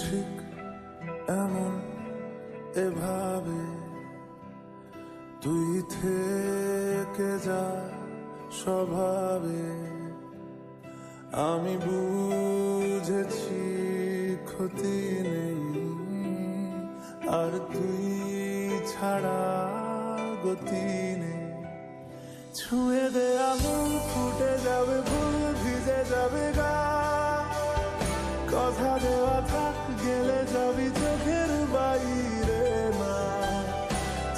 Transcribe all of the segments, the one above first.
ঠিক এমন এভাবে তুই থেকে যা স্বভাবে। আমি বুঝেছি ক্ষতি নেই, আর তুই ছাড়া গতি নেই। ছুঁয়ে দে আঙুল, ফুটে যাবে ফুল, ভিজে যাবে গা। কথা দেওয়া থাক, গেলে যাবি চোখের বাইরে না।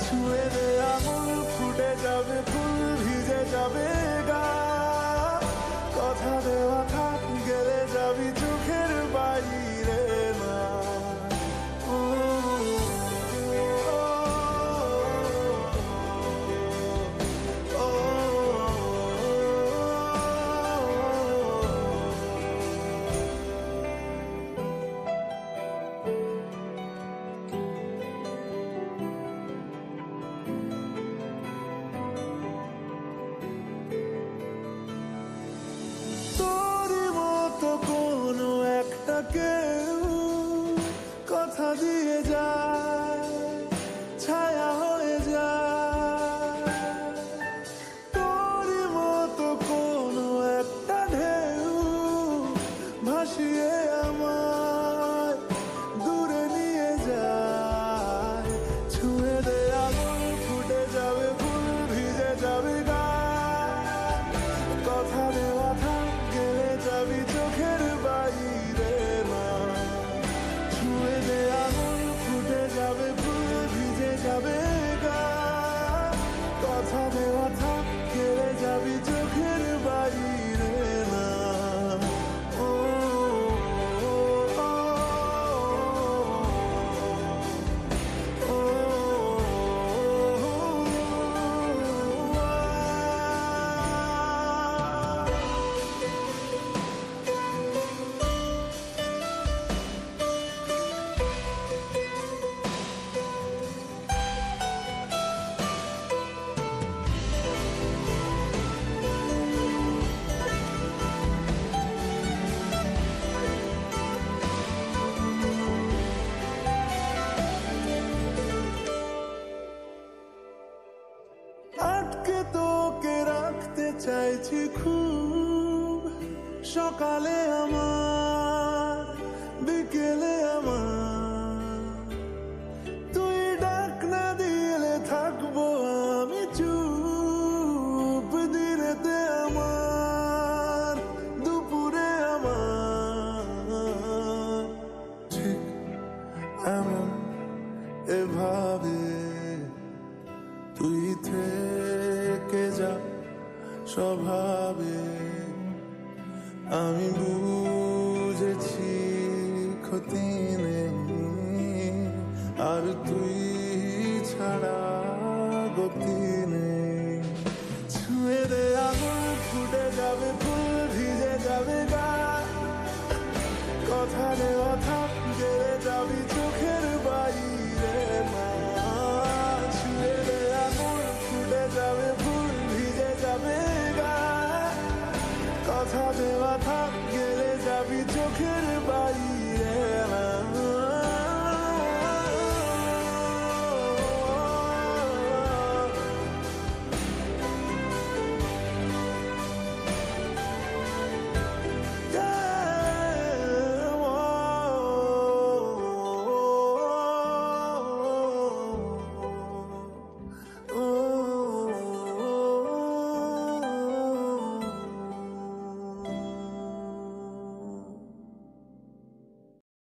ছুঁয়ে দে আঙুল, ফুটে যাবে ফুল, ভিজে যাবে গা। কথা দেওয়া থাক, গেলে যাবি চোখের বাইরে না। কোনো একটা কেউ কথা দিয়ে যায়, ছায়া হয়ে যায়। তোর মতো কোনো একটা ঢেউ ভাসিয়ে আমায় দূরে নিয়ে যায়। ছুঁয়ে দে আঙুল, ফুটে যাবে ফুল, ভিজে যাবে গা। কথা দেওয়া থাক, গেলে যাবি চোখের বাইরে না। ছুঁয়ে দে আঙুল, ফুটে যাবে ফুল, ভিজে যাবে গা। কথা দেওয়া থাক, গেলে যাবি চোখের বাইরে না। আটকে তোকে রাখতে চাইছি খুব, সকালে আমার, বিকেলে আমার। তুই ডাক না দিলে থাকবো আমি চুপ, দিনেতে আমার, দুপুরে আমার। ঠিক এমন এভাবে তুই থেকে যা স্বভাবে। আমি বুঝেছি ক্ষতি নেই, আর তুই ছাড়া গতি নেই। ছুঁয়ে দে আঙুল, ফুটে যাবে ফুল, ভিজে যাবে গা। কথা দেওয়া থাক, গেলে যাবি চোখের বাইরে না। ছুঁয়ে দে আঙুল, ফুটে যাবে ফুল, ভিজে যাবে গা। কথা দেওয়া থাক, গেলে যাবি চোখের বাইরে